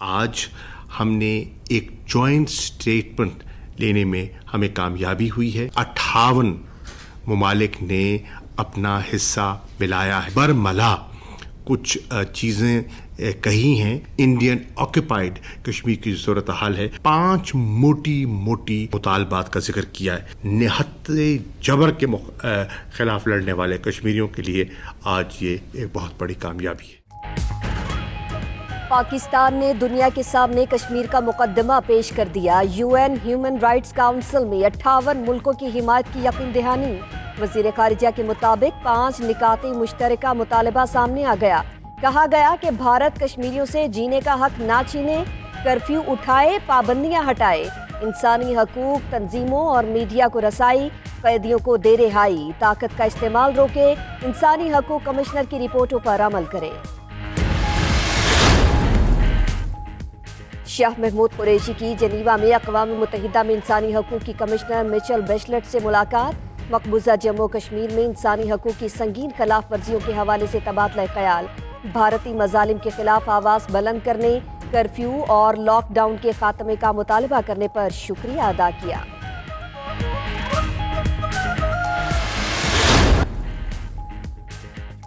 آج ہم نے ایک جوائنٹ اسٹیٹمنٹ لینے میں ہمیں کامیابی ہوئی ہے. 58 ممالک نے اپنا حصہ ملایا ہے. برملا کچھ چیزیں کہی ہیں. انڈین آکوپائڈ کشمیر کی صورتحال ہے. 5 موٹی مطالبات کا ذکر کیا ہے. نہت جبر کے خلاف لڑنے والے کشمیریوں کے لیے آج یہ ایک بہت بڑی کامیابی ہے. پاکستان نے دنیا کے سامنے کشمیر کا مقدمہ پیش کر دیا. UN ہیومن رائٹس کونسل میں 58 ملکوں کی حمایت کی یقین دہانی. وزیر خارجہ کے مطابق 5 نکاتی مشترکہ مطالبہ سامنے آ گیا. کہا گیا کہ بھارت کشمیریوں سے جینے کا حق نہ چھینے، کرفیو اٹھائے، پابندیاں ہٹائے، انسانی حقوق تنظیموں اور میڈیا کو رسائی، قیدیوں کو دے رہائی، طاقت کا استعمال روکے، انسانی حقوق کمشنر کی رپورٹوں پر عمل کرے. شاہ محمود قریشی کی جنیوا میں اقوام متحدہ میں انسانی حقوق کی کمشنر میچل بیشلٹ سے ملاقات. مقبوضہ جموں کشمیر میں انسانی حقوق کی سنگین خلاف ورزیوں کے حوالے سے تبادلہ خیال. بھارتی مظالم کے خلاف آواز بلند کرنے، کرفیو اور لاک ڈاؤن کے خاتمے کا مطالبہ کرنے پر شکریہ ادا کیا.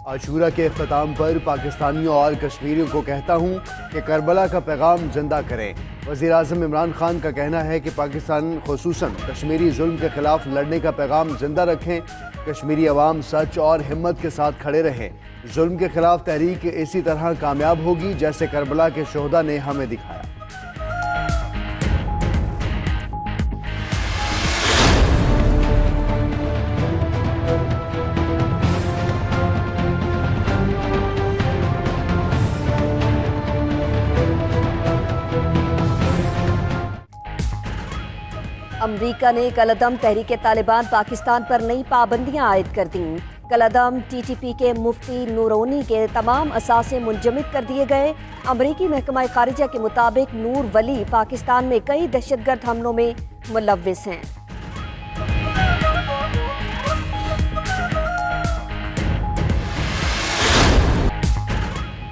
عاشورہ کے اختتام پر پاکستانیوں اور کشمیریوں کو کہتا ہوں کہ کربلا کا پیغام زندہ کریں. وزیر اعظم عمران خان کا کہنا ہے کہ پاکستان خصوصاً کشمیری ظلم کے خلاف لڑنے کا پیغام زندہ رکھیں. کشمیری عوام سچ اور ہمت کے ساتھ کھڑے رہیں. ظلم کے خلاف تحریک اسی طرح کامیاب ہوگی جیسے کربلا کے شہداء نے ہمیں دکھایا. امریکہ نے کالعدم تحریک طالبان پاکستان پر نئی پابندیاں عائد کر دیں. کالعدم TTP کے مفتی نورونی کے تمام اثاثے منجمد کر دیے گئے. امریکی محکمہ خارجہ کے مطابق نور ولی پاکستان میں کئی دہشت گرد حملوں میں ملوث ہیں.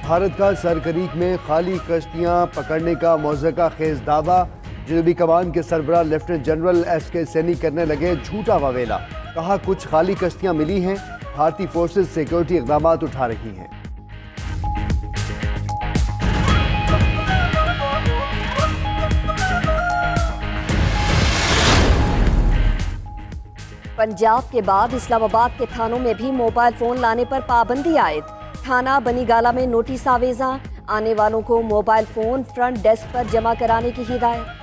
بھارت کا سرکریک میں خالی کشتیاں پکڑنے کا موضوع خیز دعویٰ. جنوبی کمان کے سربراہ لیفٹیننٹ جنرل SK سینی کرنے لگے جھوٹا واویلا. کہا کچھ خالی کشتیاں ملی ہیں، بھارتی فورسز سیکیورٹی اقدامات اٹھا رہی ہیں. پنجاب کے بعد اسلام آباد کے تھانوں میں بھی موبائل فون لانے پر پابندی عائد. تھانہ بنی گالہ میں نوٹس آویزاں، آنے والوں کو موبائل فون فرنٹ ڈیسک پر جمع کرانے کی ہدایت.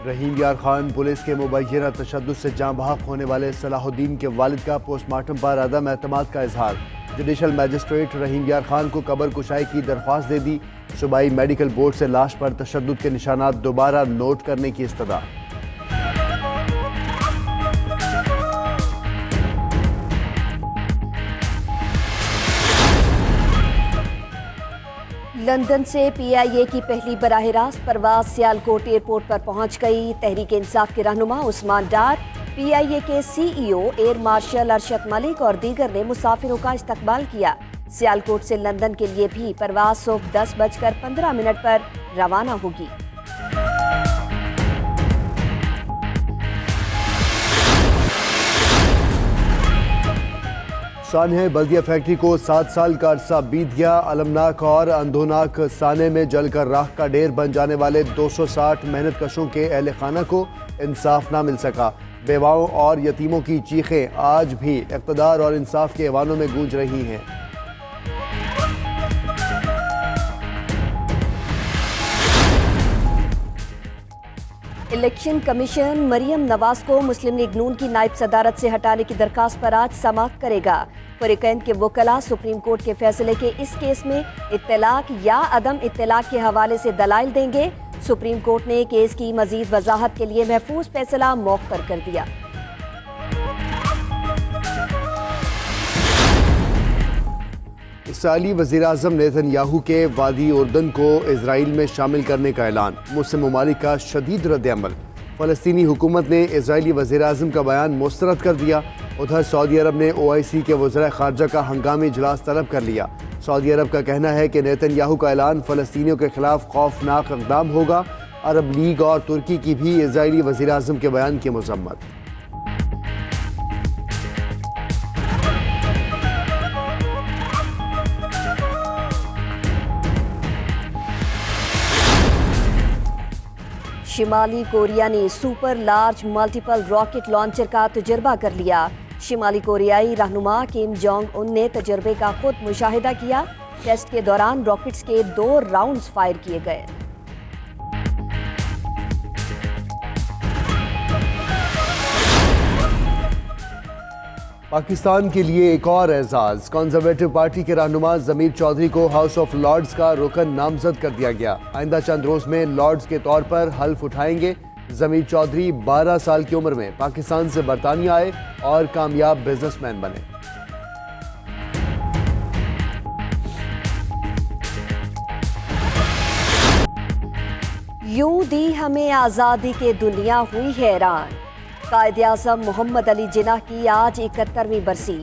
رحیم یار خان پولیس کے مبینہ تشدد سے جاں بحق ہونے والے صلاح الدین کے والد کا پوسٹ مارٹم پر عدم اعتماد کا اظہار. جوڈیشل میجسٹریٹ رحیم یار خان کو قبر کشائی کی درخواست دے دی. صوبائی میڈیکل بورڈ سے لاش پر تشدد کے نشانات دوبارہ نوٹ کرنے کی استدعا. لندن سے PIA کی پہلی براہ راست پرواز سیالکوٹ ایئرپورٹ پر پہنچ گئی. تحریک انصاف کے رہنما عثمان ڈار، PIA کے CEO air marshal Arshad Malik اور دیگر نے مسافروں کا استقبال کیا. سیالکوٹ سے لندن کے لیے بھی پرواز صبح 10:15 پر روانہ ہوگی. سانحہ بلدیہ فیکٹری کو 7 سال کا عرصہ بیت گیا. المناک اور اندھوناک سانحے میں جل کر راکھ کا ڈھیر بن جانے والے 260 محنت کشوں کے اہل خانہ کو انصاف نہ مل سکا. بیواؤں اور یتیموں کی چیخیں آج بھی اقتدار اور انصاف کے ایوانوں میں گونج رہی ہیں. الیکشن کمیشن مریم نواز کو مسلم لیگ نون کی نائب صدارت سے ہٹانے کی درخواست پر آج سماعت کرے گا. فریقین کے وکلاء سپریم کورٹ کے فیصلے کے اس کیس میں اطلاق یا عدم اطلاق کے حوالے سے دلائل دیں گے. سپریم کورٹ نے کیس کی مزید وضاحت کے لیے محفوظ فیصلہ مؤخر کر دیا. اسرائیلی وزیراعظم نیتن یاہو کے وادی اردن کو اسرائیل میں شامل کرنے کا اعلان. مسلم ممالک کا شدید رد عمل. فلسطینی حکومت نے اسرائیلی وزیر اعظم کا بیان مسترد کر دیا. ادھر سعودی عرب نے OIC کے وزراء خارجہ کا ہنگامی اجلاس طلب کر لیا. سعودی عرب کا کہنا ہے کہ نیتن یاہو کا اعلان فلسطینیوں کے خلاف خوفناک اقدام ہوگا. عرب لیگ اور ترکی کی بھی اسرائیلی وزیر اعظم کے بیان کی مذمت. شمالی کوریا نے super large multiple rocket launcher کا تجربہ کر لیا. شمالی کوریائی رہنما کم جونگ ان نے تجربے کا خود مشاہدہ کیا. ٹیسٹ کے دوران راکٹس کے 2 راؤنڈز فائر کیے گئے. پاکستان کے لیے ایک اور اعزاز. کنزرویٹو پارٹی کے رہنما ضمیر چودھری کو ہاؤس آف لارڈز کا رکن نامزد کر دیا گیا. آئندہ چند روز میں لارڈز کے طور پر حلف اٹھائیں گے. ضمیر چودھری 12 سال کی عمر میں پاکستان سے برطانیہ آئے اور کامیاب بزنس مین بنے. یوں دی ہمیں آزادی کے دنیا ہوئی حیران. قائد اعظم محمد علی جناح کی آج 71ویں برسی.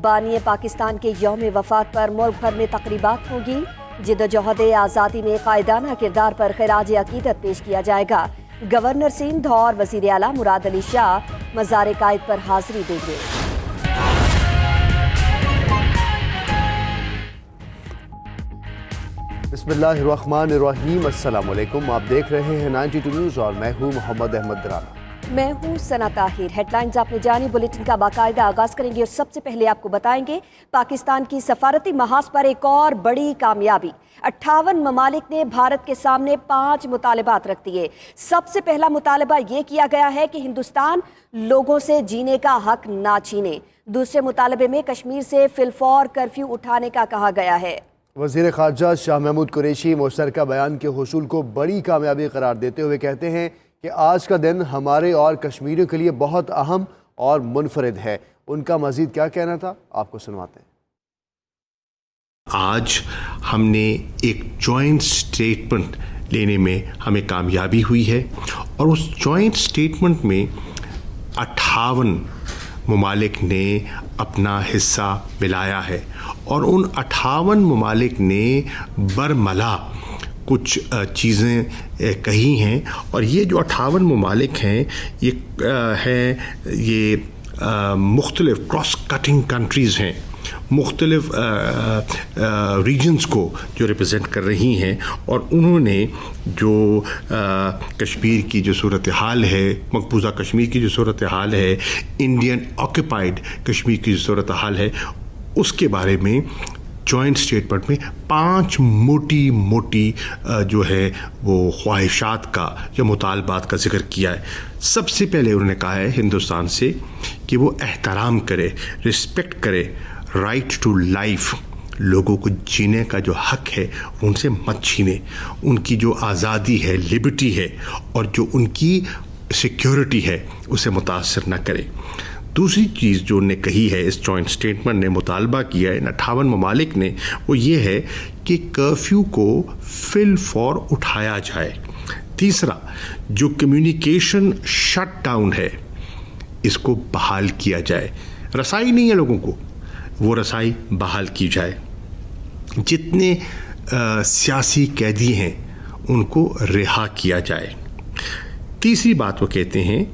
بانی پاکستان کے یوم وفات پر ملک بھر میں تقریبات ہوں گی. جدوجہد آزادی میں قائدانہ کردار پر خراج عقیدت پیش کیا جائے گا. گورنر سندھ اور وزیر اعلیٰ مراد علی شاہ مزار قائد پر حاضری دیں گے. بسم اللہ الرحمن الرحیم. السلام علیکم. آپ دیکھ رہے ہیں 92 نیوز اور میں ہوں محمد احمد درانہ. میں ہوں ثنا طاہر. ہیڈ لائنز آپ نے جانی. بلیٹن کا باقاعدہ آغاز کریں گے اور سب سے پہلے آپ کو بتائیں گے پاکستان کی سفارتی محاذ پر ایک اور بڑی کامیابی. 58 ممالک نے بھارت کے سامنے 5 مطالبات رکھ دیے. سب سے پہلا مطالبہ یہ کیا گیا ہے کہ ہندوستان لوگوں سے جینے کا حق نہ چھینے. دوسرے مطالبے میں کشمیر سے فی الفور کرفیو اٹھانے کا کہا گیا ہے. وزیر خارجہ شاہ محمود قریشی مشترکہ بیان کے حصول کو بڑی کامیابی قرار دیتے ہوئے کہتے ہیں کہ آج کا دن ہمارے اور کشمیریوں کے لیے بہت اہم اور منفرد ہے. ان کا مزید کیا کہنا تھا آپ کو سنواتے ہیں. آج ہم نے ایک جوائنٹ سٹیٹمنٹ لینے میں ہمیں کامیابی ہوئی ہے اور اس جوائنٹ سٹیٹمنٹ میں 58 ممالک نے اپنا حصہ ملایا ہے اور ان 58 ممالک نے برملا کچھ چیزیں کہی ہیں. اور یہ جو 58 ممالک ہیں یہ مختلف کراس کٹنگ کنٹریز ہیں, مختلف ریجنز کو جو ریپرزینٹ کر رہی ہیں. اور انہوں نے جو کشمیر کی جو صورتحال ہے, مقبوضہ کشمیر کی جو صورتحال ہے, انڈین آکوپائڈ کشمیر کی جو صورتحال ہے, اس کے بارے میں جوائنٹ اسٹیٹمنٹ میں 5 موٹی جو ہے وہ خواہشات کا یا مطالبات کا ذکر کیا ہے. سب سے پہلے انہوں نے کہا ہے ہندوستان سے کہ وہ احترام کرے, رسپیکٹ کرے رائٹ ٹو لائف. لوگوں کو جینے کا جو حق ہے ان سے مت چھینے. ان کی جو آزادی ہے, لبرٹی ہے, اور جو ان کی سیکیورٹی ہے اسے متاثر نہ کرے. دوسری چیز جو انہوں نے کہی ہے, اس جوائنٹ سٹیٹمنٹ نے مطالبہ کیا ہے ان 58 ممالک نے, وہ یہ ہے کہ کرفیو کو فی الفور اٹھایا جائے. تیسرا, جو کمیونیکیشن شٹ ڈاؤن ہے اس کو بحال کیا جائے. رسائی نہیں ہے لوگوں کو, وہ رسائی بحال کی جائے. جتنے سیاسی قیدی ہیں ان کو رہا کیا جائے. تیسری بات وہ کہتے ہیں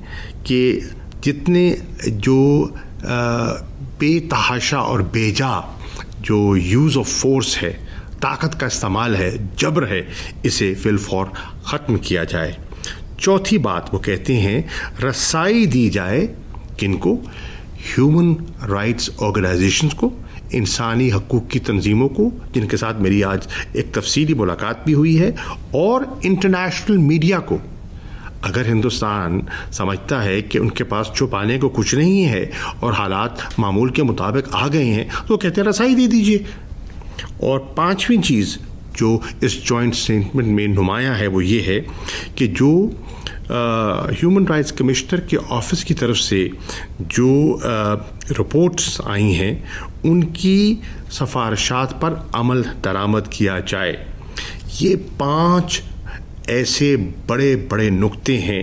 کہ جتنے جو بے تحاشا اور بے جا جو یوز آف فورس ہے, طاقت کا استعمال ہے, جبر ہے, اسے فی الفور ختم کیا جائے. چوتھی بات وہ کہتے ہیں رسائی دی جائے کن کو, ہیومن رائٹس آرگنائزیشنز کو, انسانی حقوق کی تنظیموں کو, جن کے ساتھ میری آج ایک تفصیلی ملاقات بھی ہوئی ہے, اور انٹرنیشنل میڈیا کو. اگر ہندوستان سمجھتا ہے کہ ان کے پاس چھپانے کو کچھ نہیں ہے اور حالات معمول کے مطابق آ گئے ہیں تو کہتے ہیں رسائی دے دیجیے. اور 5ویں چیز جو اس جوائنٹ اسٹیٹمنٹ میں نمایاں ہے وہ یہ ہے کہ جو ہیومن رائٹس کمشنر کے آفس کی طرف سے جو رپورٹس آئی ہیں ان کی سفارشات پر عمل درآمد کیا جائے. یہ 5 ایسے بڑے نقطے ہیں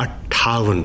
58